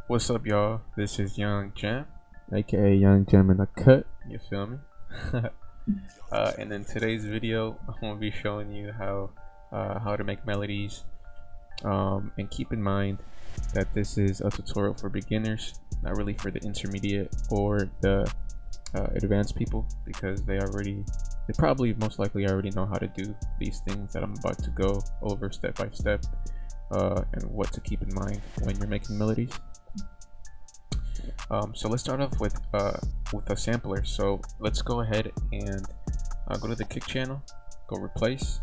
What's up, y'all? This is Young Jam, aka Young Jam in the Cut. You feel me? And in today's video, I'm gonna be showing you how to make melodies. And keep in mind that this is a tutorial for beginners, not really for the intermediate or the advanced people, because they probably most likely already know how to do these things that I'm about to go over step by step, and what to keep in mind when you're making melodies. So let's start off with a sampler. So let's go ahead and go to the kick channel, go replace,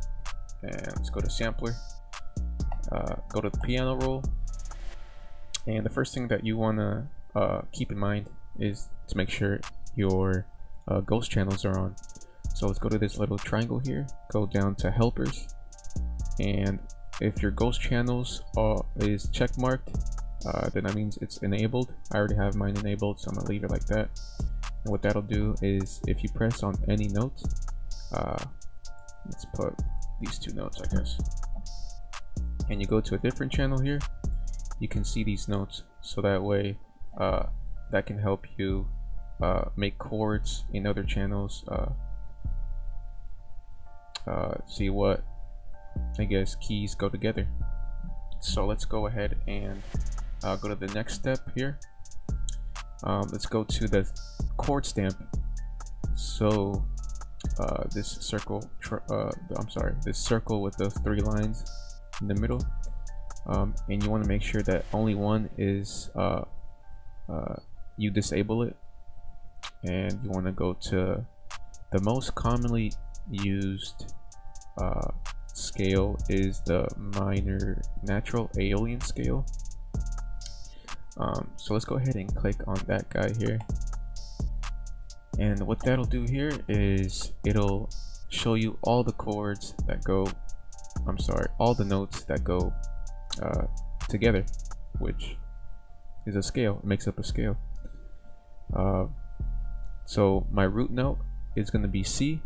and let's go to sampler, go to the piano roll, and the first thing that you want to keep in mind is to make sure your ghost channels are on. So let's go to this little triangle here, go down to helpers, and if your ghost channels is check marked, then that means it's enabled. I already have mine enabled, so I'm gonna leave it like that. And what that'll do is if you press on any note, let's put these two notes, I guess, and you go to a different channel here, you can see these notes. So that way that can help you make chords in other channels, see what, I guess, keys go together. So let's go ahead and go to the next step here. Let's go to the chord stamp. So this circle, this circle with the 3 lines in the middle, and you want to make sure that only one is you disable it, and you want to go to the most commonly used scale is the minor natural Aeolian scale. So let's go ahead and click on that guy here, and what that'll do here is it'll show you all the chords that go, all the notes that go together, which is a scale. It makes up a scale. So my root note is going to be C.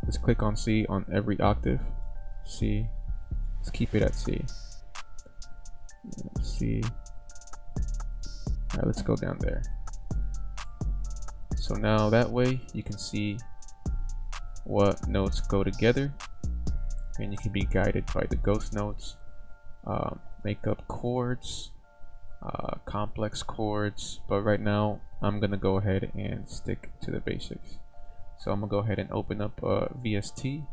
Let's click on C on every octave. C. Let's keep it at C. C. Alright, let's go down there. So now that way you can see what notes go together, and you can be guided by the ghost notes, make up chords, complex chords, but right now I'm gonna go ahead and stick to the basics. So I'm gonna go ahead and open up VST.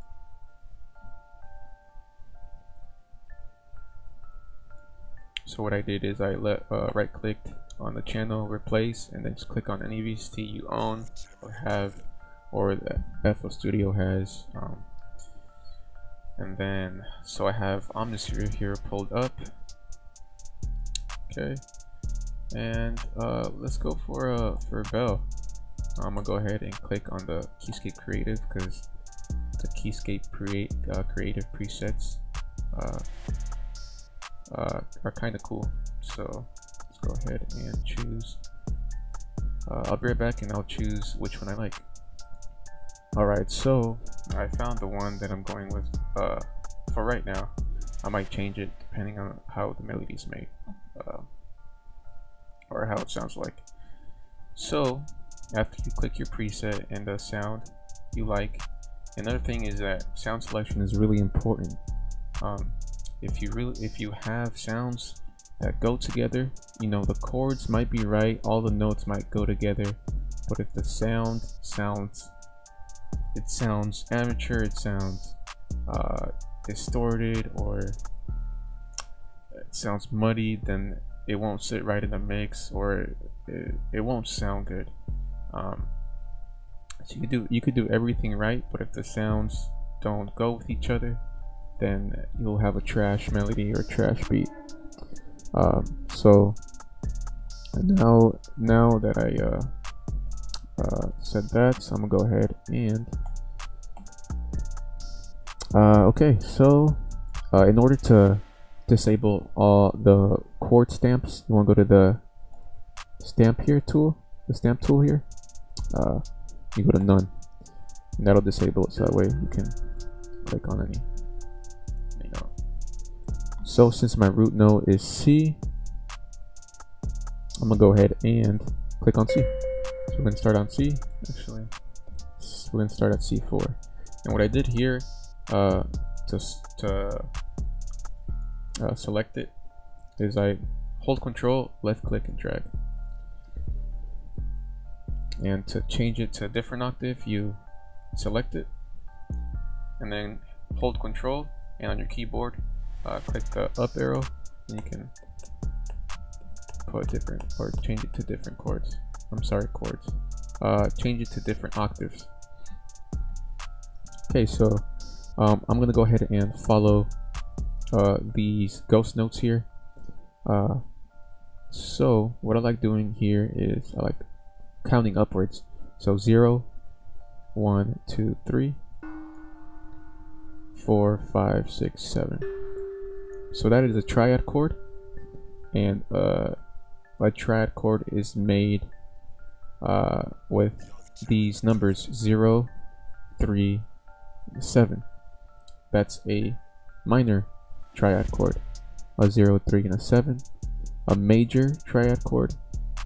So what I did is I right clicked on the channel, replace, and then just click on any VST you own or have, or that FL Studio has. And then so I have Omnisphere here pulled up. Okay, and let's go for a bell. I'm gonna go ahead and click on the Keyscape Creative, because the Keyscape Creative presets are kind of cool. So let's go ahead and choose. I'll be right back and I'll choose which one I like. Alright, so I found the one that I'm going with for right now. I might change it depending on how the melody is made, or how it sounds like. So after you click your preset and the sound you like, another thing is that sound selection is really important. If you have sounds that go together, you know, the chords might be right, all the notes might go together, but if the sound sounds amateur, it sounds distorted, or it sounds muddy, then it won't sit right in the mix, or it won't sound good. So you could do everything right, but if the sounds don't go with each other, then you'll have a trash melody or trash beat. So now that I said that, so I'm gonna go ahead and okay, so in order to disable all the chord stamps, you want to go to the stamp here tool, the stamp tool here. You go to none, and that'll disable it, so that way you can click on any So since my root note is C, I'm gonna go ahead and click on C. So we're gonna start on C. Actually, we're gonna start at C4. And what I did here to select it is I hold Control, left click, and drag. And to change it to a different octave, you select it and then hold Control, and on your keyboard click the up arrow, and you can put different or change it to different chords. I'm sorry, chords. Change it to different octaves. Okay, so I'm gonna go ahead and follow these ghost notes here. So what I like doing here is I like counting upwards. So 0, 1, 2, 3, 4, 5, 6, 7. So that is a triad chord, and a triad chord is made with these numbers 0, 3, 7. That's a minor triad chord, a 0, 3, and a 7. A major triad chord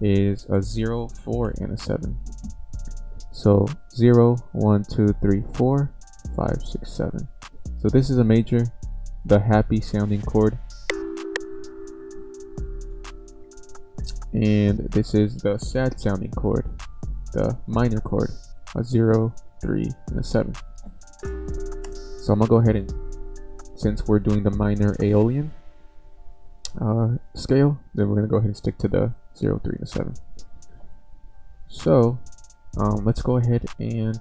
is a 0, 4, and a 7. So 0, 1, 2, 3, 4, 5, 6, 7. So this is a major, the happy sounding chord. And this is the sad sounding chord, the minor chord, a 0, 3, and a 7. So I'm gonna go ahead and, since we're doing the minor Aeolian scale, then we're gonna go ahead and stick to the 0, 3, and a 7. So let's go ahead and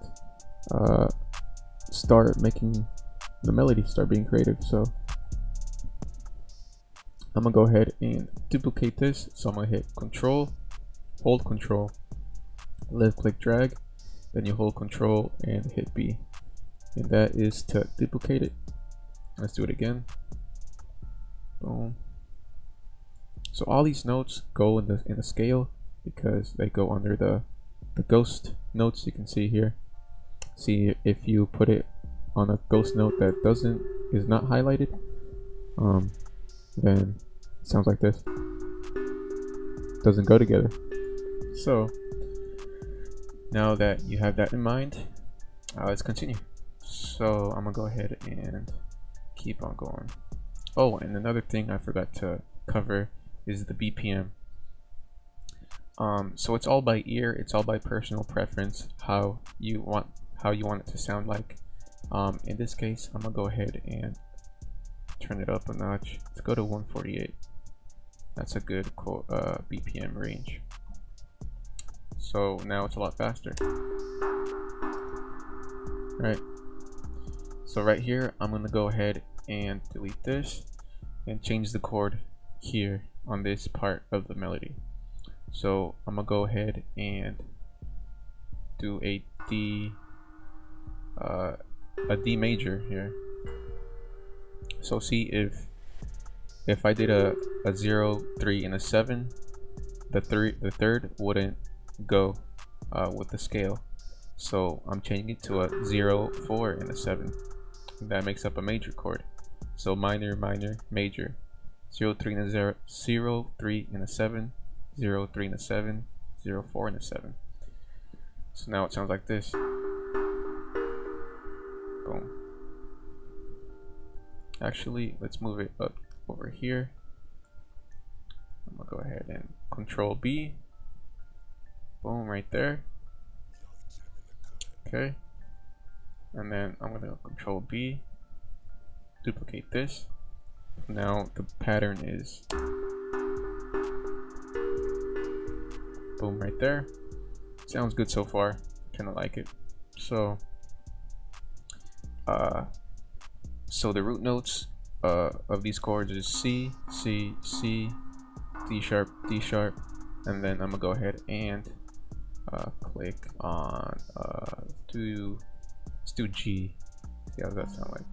start making the melody, start being creative. So I'm gonna go ahead and duplicate this. So I'm gonna hit Control, hold Control, left click, drag, then you hold Control and hit B, and that is to duplicate it. Let's do it again. Boom. So all these notes go in the scale because they go under the ghost notes. You can see here. See, if you put it on a ghost note that is not highlighted, then it sounds like this. Doesn't go together. So now that you have that in mind, let's continue. So I'm gonna go ahead and keep on going. Oh, and another thing I forgot to cover is the BPM. So it's all by ear, it's all by personal preference, how you want it to sound like. In this case, I'm gonna go ahead and turn it up a notch. Let's go to 148. That's a good BPM range. So now it's a lot faster. Right. So right here, I'm gonna go ahead and delete this and change the chord here on this part of the melody. So I'm gonna go ahead and do a D major here. So see, if I did a 0, 3, and a 7, the third wouldn't go with the scale. So I'm changing it to a 0, 4, and a 7. That makes up a major chord. So minor, minor, major. 0, 3, and a 0, 0, 3, and a 7, 0, 3, and a 7, 0, 4, and a 7. So now it sounds like this. Boom. Actually, let's move it up over here. I'm gonna go ahead and Control B. Boom, right there. Okay. And then I'm gonna Control B, duplicate this. Now the pattern is boom, right there. Sounds good so far. Kind of like it. So the root notes of these chords is C, C, C, D sharp, D sharp, and then I'm gonna go ahead and click on let's do G. See how does that sound like?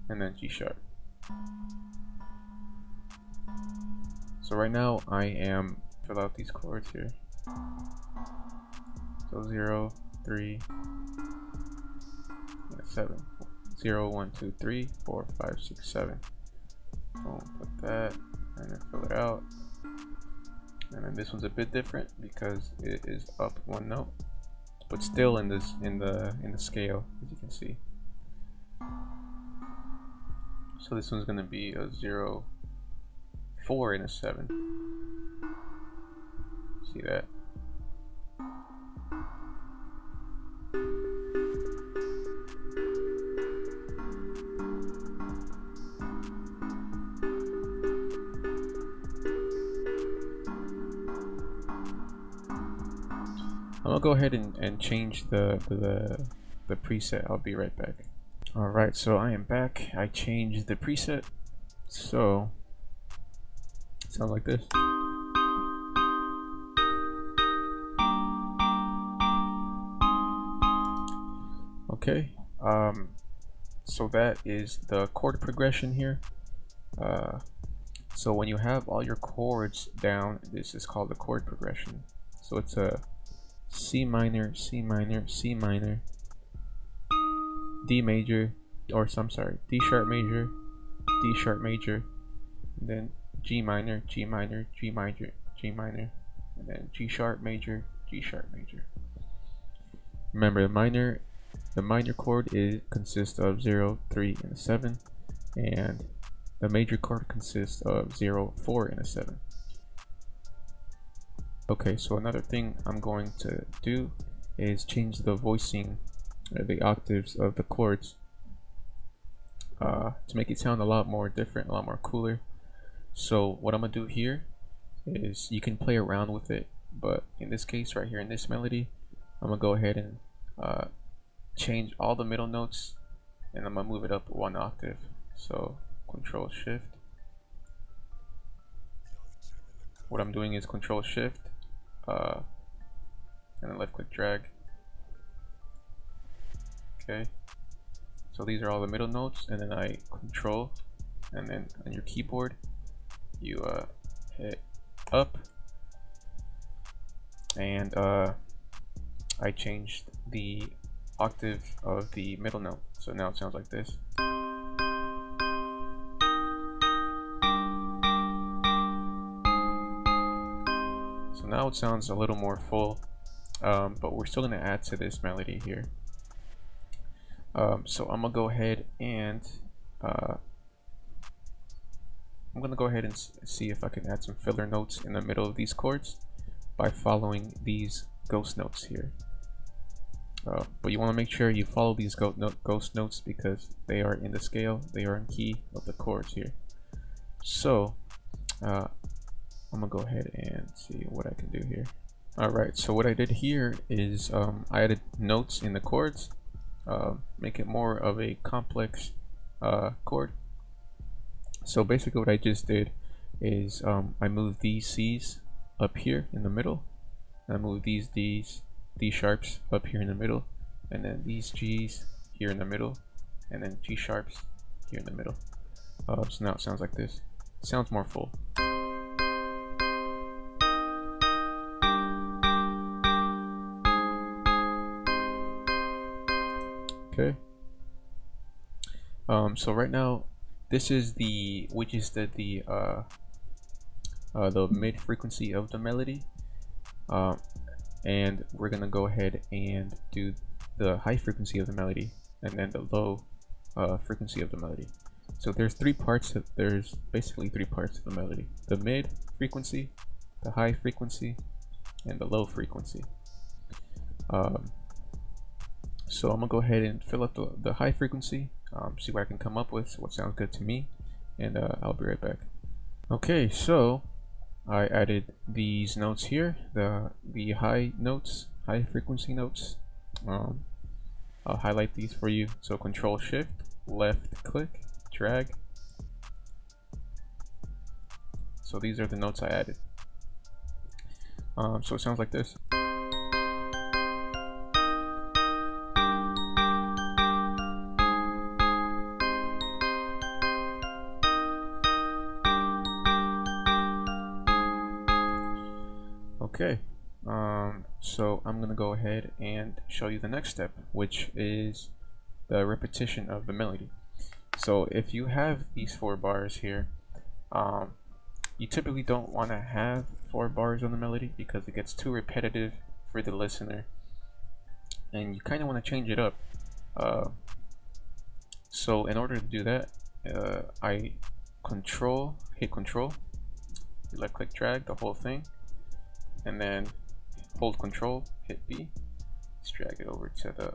And then G sharp. So right now I am fill out these chords here. So 0, 3, 7. 0, 1, 2, 3, 4, 5, 6, 7. Boom, put that, and then fill it out. And then this one's a bit different because it is up one note, but still in this in the scale, as you can see. So this one's gonna be a 0, 4, and a 7. See that? I'm gonna go ahead and change the preset. I'll be right back. Alright, so I am back. I changed the preset, so it sounds like this. Okay, so that is the chord progression here. So when you have all your chords down, this is called the chord progression. So it's a C minor, C minor, C minor, D major, or I'm sorry, D sharp major, D sharp major, and then G minor, G minor, G minor, G minor, and then G sharp major, G sharp major. Remember, the minor chord consists of 0, 3, and a 7, and the major chord consists of 0, 4, and a 7. Okay, so another thing I'm going to do is change the voicing, the octaves of the chords, to make it sound a lot more different, a lot more cooler. So what I'm gonna do here is, you can play around with it, but in this case right here in this melody, I'm gonna go ahead and change all the middle notes, and I'm gonna move it up one octave. So Control Shift. What I'm doing is Control Shift, and then left click drag. Okay, so these are all the middle notes, and then I control, and then on your keyboard you hit up, and I changed the octave of the middle note, so now it sounds like this. So now it sounds a little more full, but we're still going to add to this melody here. So I'm gonna go ahead and see if I can add some filler notes in the middle of these chords by following these ghost notes here. But you want to make sure you follow these ghost notes because they are in the scale, they are in key of the chords here. So I'm gonna go ahead and see what I can do here. Alright, so what I did here is I added notes in the chords, make it more of a complex chord. So basically what I just did is I moved these C's up here in the middle, and I moved these D's, D sharps up here in the middle, and then these G's here in the middle, and then G sharps here in the middle. So now it sounds like this. It sounds more full. Okay. So right now, this is the mid frequency of the melody, and we're gonna go ahead and do the high frequency of the melody, and then the low frequency of the melody. So there's basically three parts of the melody: the mid frequency, the high frequency, and the low frequency. So I'm gonna go ahead and fill up the high frequency, see what I can come up with, what sounds good to me, and I'll be right back. Okay, so I added these notes here, the high notes, high frequency notes. I'll highlight these for you. So Control Shift, left click, drag. So these are the notes I added. So it sounds like this. Okay, so I'm gonna go ahead and show you the next step, which is the repetition of the melody. So if you have these 4 bars here, you typically don't want to have 4 bars on the melody because it gets too repetitive for the listener, and you kind of want to change it up. So in order to do that, I hit control, left click drag the whole thing, and then hold control, hit B, let's drag it over to the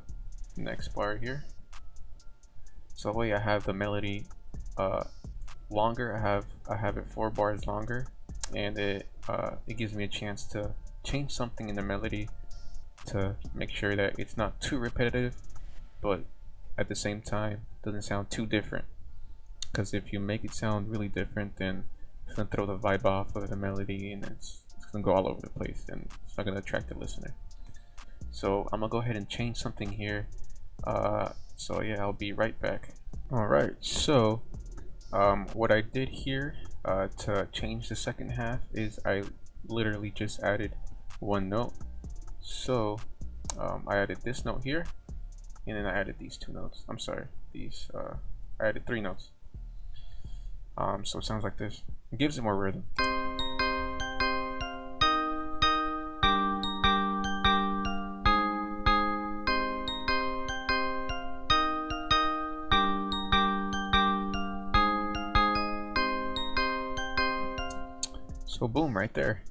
next bar here. So that way I have the melody longer. I have it 4 bars longer, and it gives me a chance to change something in the melody to make sure that it's not too repetitive, but at the same time doesn't sound too different. Because if you make it sound really different, then it's gonna throw the vibe off of the melody, and it's gonna go all over the place, and it's not gonna attract the listener. So I'm gonna go ahead and change something here. So yeah, I'll be right back. Alright, so what I did here to change the second half is I literally just added 1 note. So I added this note here, and then I added these 2 notes. I'm sorry, these I added 3 notes. So it sounds like this. It gives it more rhythm. So boom, right there.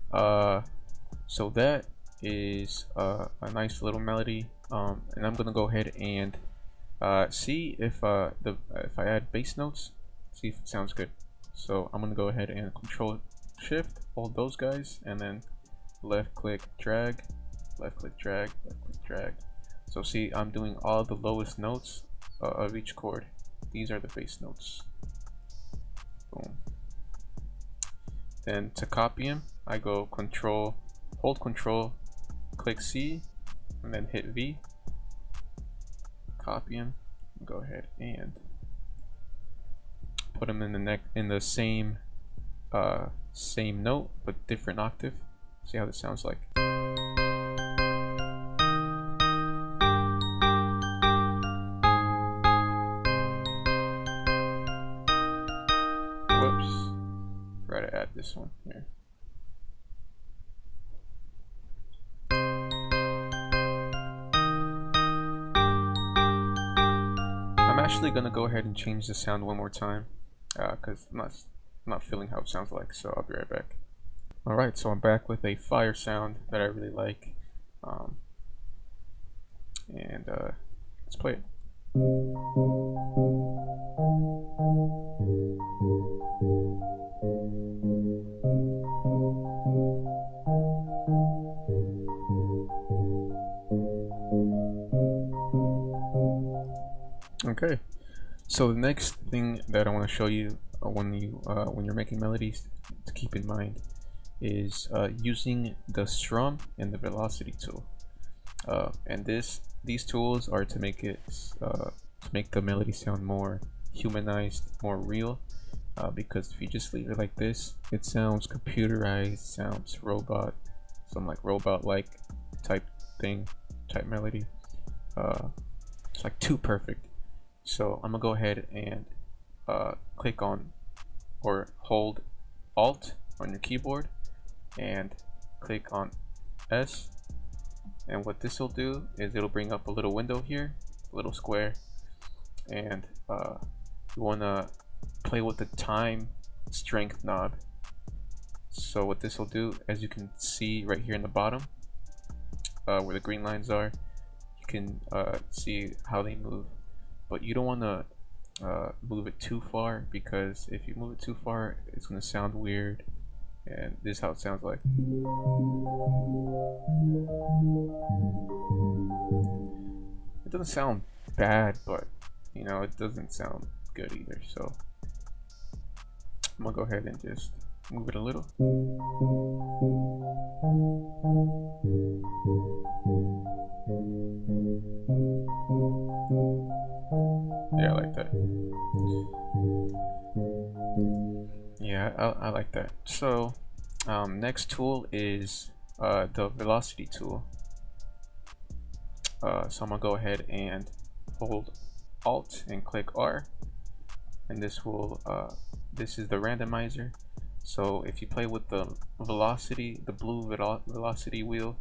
So that is a nice little melody, and I'm gonna go ahead and see if I add bass notes, see if it sounds good. So I'm gonna go ahead and Control Shift, hold those guys, and then left click drag, left click drag, left click drag. So see, I'm doing all the lowest notes of each chord. These are the bass notes. Boom. Then to copy them, I go hold control, click C, and then hit V. Copy them. Go ahead and put them in the same note but different octave. See how this sounds like. Whoops. Try to add this one here. I'm actually gonna go ahead and change the sound one more time because I'm not feeling how it sounds like, so I'll be right back. Alright, so I'm back with a fire sound that I really like, and let's play it. Okay, so the next thing that I want to show you when you're making melodies to keep in mind is using the strum and the velocity tool. And these tools are to make the melody sound more humanized, more real. Because if you just leave it like this, it sounds computerized, sounds robot, some like robot-like type melody. It's like too perfect. So I'm gonna go ahead and click on or hold Alt on your keyboard and click on S, and what this will do is it'll bring up a little window here, a little square, and you want to play with the time strength knob. So what this will do, as you can see right here in the bottom where the green lines are, you can see how they move, but you don't want to move it too far, because if you move it too far it's going to sound weird, and this is how it sounds like. It doesn't sound bad, but you know, it doesn't sound good either, so I'm gonna go ahead and just move it a little. Yeah, I like that. Yeah, I like that. So next tool is the velocity tool. So I'm gonna go ahead and hold Alt and click R, and this will this is the randomizer. So if you play with the velocity, the blue velocity wheel,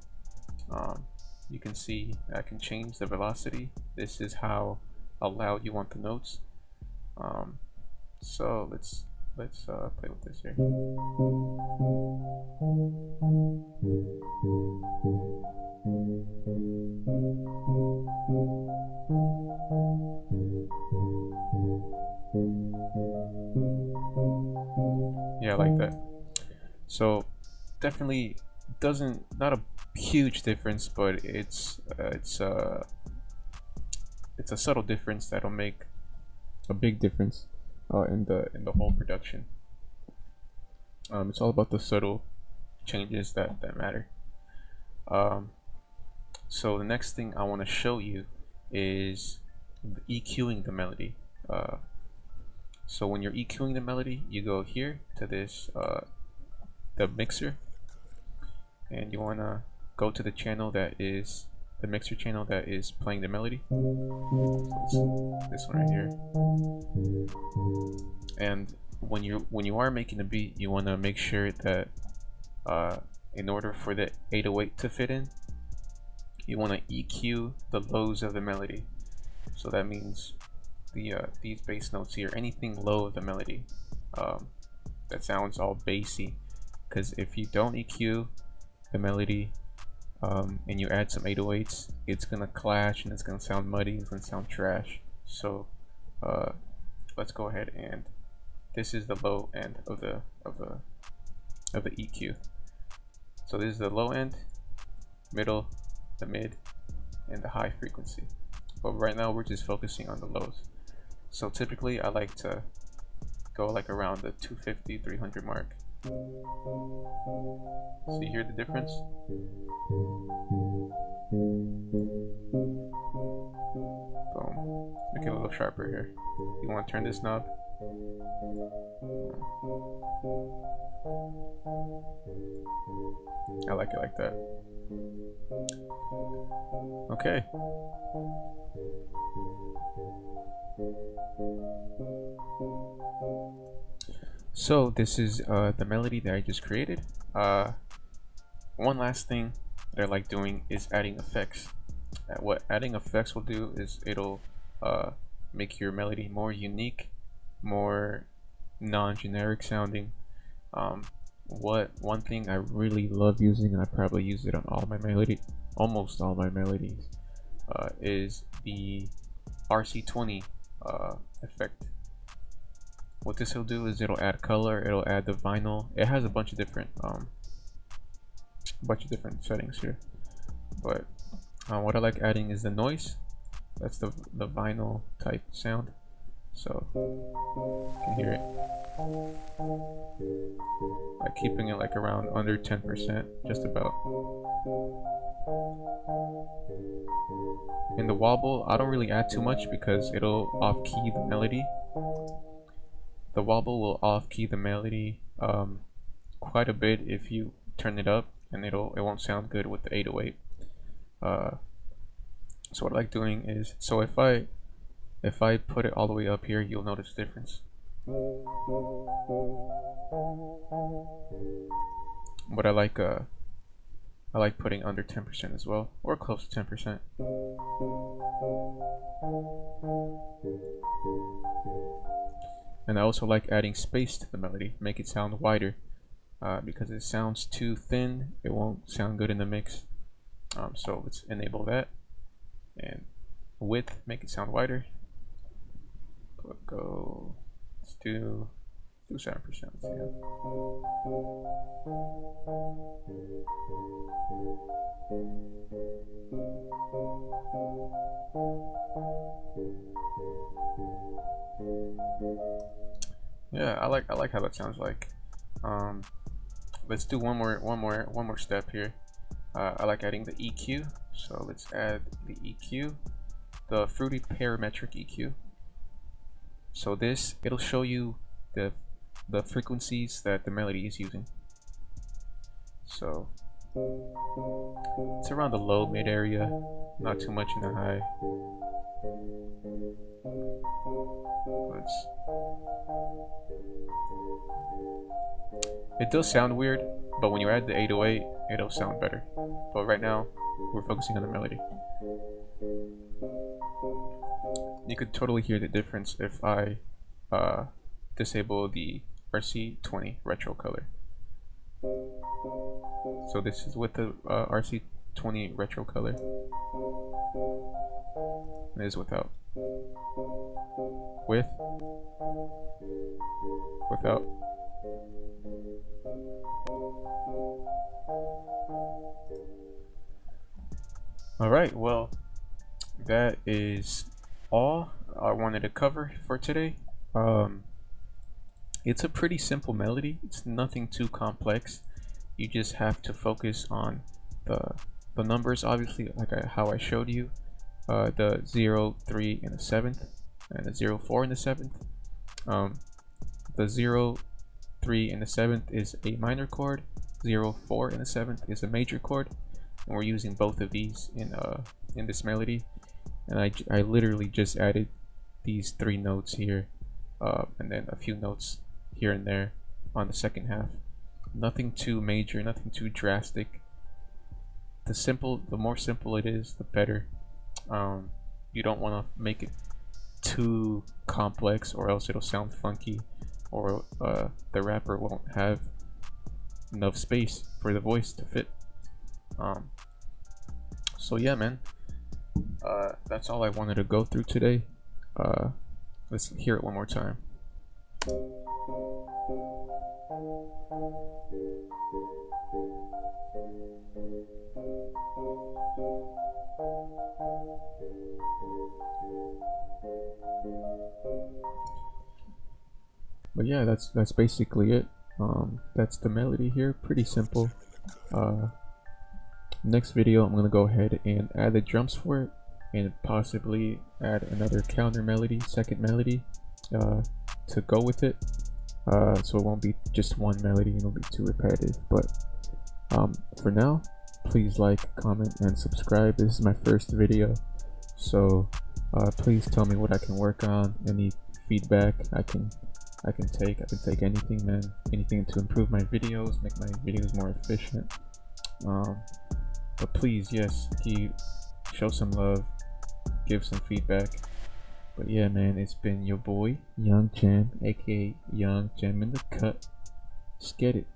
you can see I can change the velocity. This is how loud you want the notes. So let's play with this here. Yeah, I like that. So definitely not a huge difference, but it's a subtle difference that'll make a big difference in the whole production. It's all about the subtle changes that matter. So the next thing I want to show you is EQing the melody. So when you're EQing the melody, you go here to this the mixer, and you want to go to the channel that is the mixer channel that is playing the melody. So this one right here. And when you are making a beat, you want to make sure that in order for the 808 to fit in, you want to EQ the lows of the melody. So that means these bass notes here, anything low of the melody that sounds all bassy. Because if you don't EQ the melody and you add some 808s, it's gonna clash and it's gonna sound muddy, it's gonna sound trash. So let's go ahead, and this is the low end of the EQ. So this is the low end, middle, the mid, and the high frequency. But right now we're just focusing on the lows. So typically I like to go like around the 250, 300 mark. So you hear the difference? Boom. Make it a little sharper here. You want to turn this knob? I like it like that. Okay. So this is the melody that I just created. One last thing that I like doing is adding effects. What adding effects will do is it'll make your melody more unique, more non-generic sounding. One thing I really love using, and I probably use it on almost all my melodies, is the RC20 effect. What this will do is it'll add color, it'll add the vinyl. It has a bunch of different settings here, but what I like adding is the noise. That's the vinyl type sound, so you can hear it. By keeping it like around under 10%, just about. In the wobble, I don't really add too much because it'll off-key the melody. The wobble will off-key the melody quite a bit if you turn it up, and it won't sound good with the 808. So what I like doing is, so if I put it all the way up here, you'll notice the difference. But I like putting under 10% as well, or close to 10%. And I also like adding space to the melody, make it sound wider, because if it sounds too thin, it won't sound good in the mix. So let's enable that, and width, make it sound wider. Let's do 7%. Let's see that. Yeah, I like how that sounds like. Let's do one more step here. I like adding the EQ, so let's add the EQ, the fruity parametric EQ. So it'll show you the frequencies that the melody is using. So it's around the low mid area, not too much in the high. It does sound weird, but when you add the 808, it'll sound better. But right now, we're focusing on the melody. You could totally hear the difference if I disable the RC20 retro color. So this is with the RC20 retro color. And it is without. With. Without. Alright, well, that is all I wanted to cover for today. It's a pretty simple melody. It's nothing too complex. You just have to focus on the numbers, obviously, like how I showed you. The 0, 3 in the 7th, and the 0, 4 in the 7th. The 0, 3 in the 7th is a minor chord. 0, 4 in the 7th is a major chord. And we're using both of these in this melody. And I literally just added these 3 notes here, and then a few notes here and there on the second half. Nothing too major, nothing too drastic. The more simple it is, the better. You don't want to make it too complex, or else it'll sound funky, or the rapper won't have enough space for the voice to fit. So yeah, man, that's all I wanted to go through today. Let's hear it one more time. But yeah, that's basically it. That's the melody here, pretty simple. Next video, I'm gonna go ahead and add the drums for it, and possibly add another counter melody, second melody, to go with it. So it won't be just one melody and it'll be too repetitive. But for now, please like, comment, and subscribe. This is my first video, so please tell me what I can work on. Any feedback I can take anything, man. Anything to improve my videos, make my videos more efficient. But please, yes, show some love, give some feedback. But yeah, man, it's been your boy Young Jam, aka Young Jam in the Cut. Let's get it.